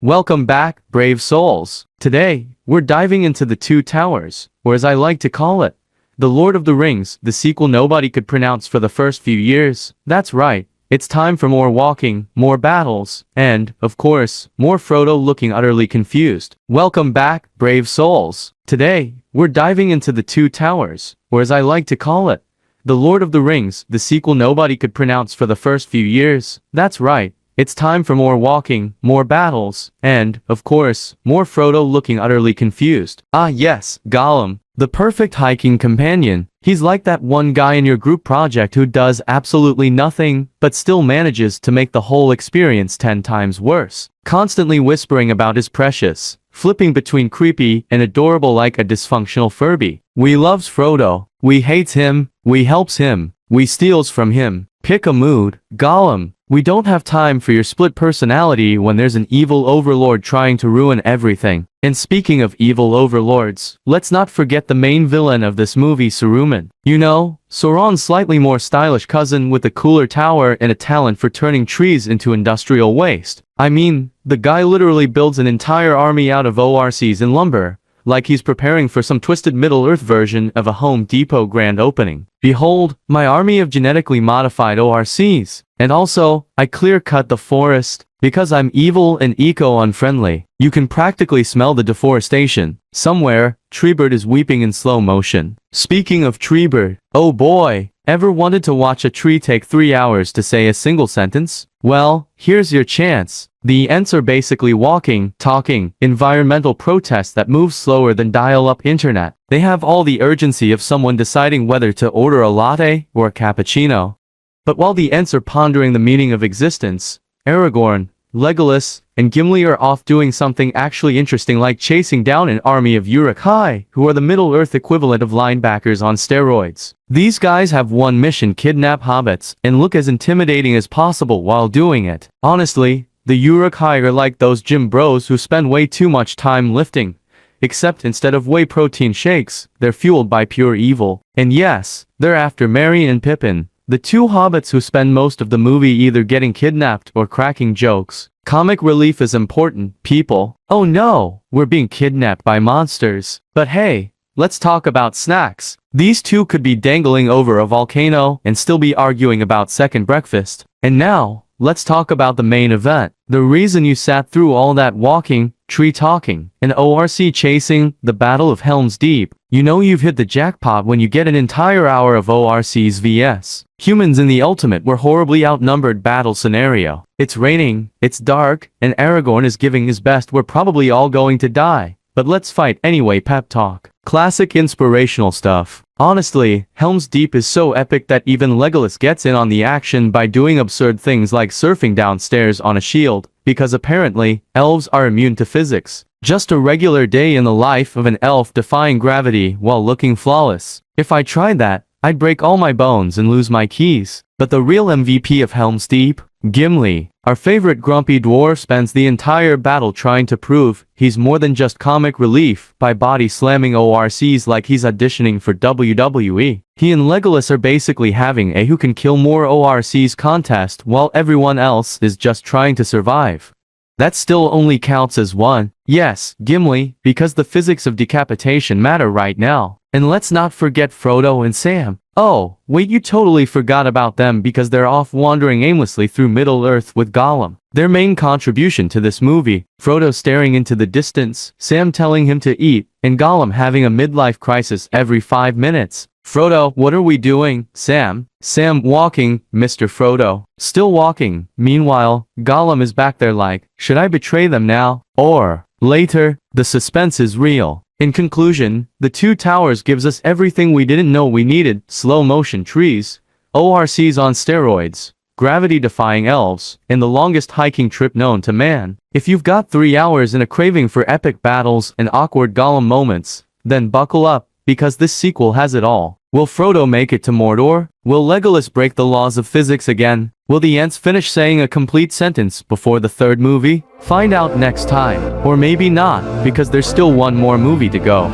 Welcome back, brave souls. Today, we're diving into the Two Towers, or as I like to call it, The Lord of the Rings, the sequel nobody could pronounce for the first few years. That's right, it's time for more walking, more battles, and, of course, more Frodo looking utterly confused. Welcome back, brave souls. Today, we're diving into the Two Towers, or as I like to call it, The Lord of the Rings, the sequel nobody could pronounce for the first few years. That's right. It's time for more walking, more battles, and, of course, more Frodo looking utterly confused. Ah yes, Gollum, the perfect hiking companion. He's like that one guy in your group project who does absolutely nothing, but still manages to make the whole experience 10 times worse. Constantly whispering about his precious, flipping between creepy and adorable like a dysfunctional Furby. We loves Frodo, we hates him, we helps him, we steals from him. Pick a mood, Gollum. We don't have time for your split personality when there's an evil overlord trying to ruin everything. And speaking of evil overlords, let's not forget the main villain of this movie, Saruman. You know, Sauron's slightly more stylish cousin with a cooler tower and a talent for turning trees into industrial waste. I mean, the guy literally builds an entire army out of ORCs and lumber, like he's preparing for some twisted Middle-earth version of a Home Depot grand opening. Behold, my army of genetically modified ORCs. And also, I clear-cut the forest, because I'm evil and eco-unfriendly. You can practically smell the deforestation. Somewhere, Treebird is weeping in slow motion. Speaking of Treebird, oh boy, ever wanted to watch a tree take 3 hours to say a single sentence? Well, here's your chance. The Ents are basically walking, talking, environmental protests that move slower than dial-up internet. They have all the urgency of someone deciding whether to order a latte or a cappuccino. But while the Ents are pondering the meaning of existence, Aragorn, Legolas, and Gimli are off doing something actually interesting like chasing down an army of Uruk-hai, who are the Middle-earth equivalent of linebackers on steroids. These guys have one mission: kidnap hobbits, and look as intimidating as possible while doing it. Honestly, the Uruk-hai are like those gym bros who spend way too much time lifting. Except instead of whey protein shakes, they're fueled by pure evil. And yes, they're after Merry and Pippin, the two hobbits who spend most of the movie either getting kidnapped or cracking jokes. Comic relief is important, people. Oh no, we're being kidnapped by monsters. But hey, let's talk about snacks. These two could be dangling over a volcano and still be arguing about second breakfast. And now, let's talk about the main event. The reason you sat through all that walking, tree talking, and ORC chasing, the Battle of Helm's Deep. You know you've hit the jackpot when you get an entire hour of ORCs vs. humans in the ultimate where horribly outnumbered battle scenario. It's raining, it's dark, and Aragorn is giving his best. We're probably all going to die, but let's fight anyway. Pep talk. Classic inspirational stuff. Honestly, Helm's Deep is so epic that even Legolas gets in on the action by doing absurd things like surfing downstairs on a shield, because apparently, elves are immune to physics. Just a regular day in the life of an elf defying gravity while looking flawless. If I tried that, I'd break all my bones and lose my keys. But the real MVP of Helm's Deep, Gimli, our favorite grumpy dwarf, spends the entire battle trying to prove he's more than just comic relief by body slamming ORCs like he's auditioning for WWE. He and Legolas are basically having a who can kill more ORCs contest while everyone else is just trying to survive. That still only counts as one. Yes, Gimli, because the physics of decapitation matter right now. And let's not forget Frodo and Sam. Oh, wait, you totally forgot about them because they're off wandering aimlessly through Middle-earth with Gollum. Their main contribution to this movie, Frodo staring into the distance, Sam telling him to eat, and Gollum having a midlife crisis every 5 minutes. Frodo, what are we doing? Sam, walking, Mr. Frodo. Still walking. Meanwhile, Gollum is back there like, should I betray them now? Or, later? The suspense is real. In conclusion, The Two Towers gives us everything we didn't know we needed: slow motion trees, ORCs on steroids, gravity-defying elves, and the longest hiking trip known to man. If you've got 3 hours and a craving for epic battles and awkward Gollum moments, then buckle up, because this sequel has it all. Will Frodo make it to Mordor? Will Legolas break the laws of physics again? Will the Ents finish saying a complete sentence before the third movie? Find out next time. Or maybe not, because there's still one more movie to go.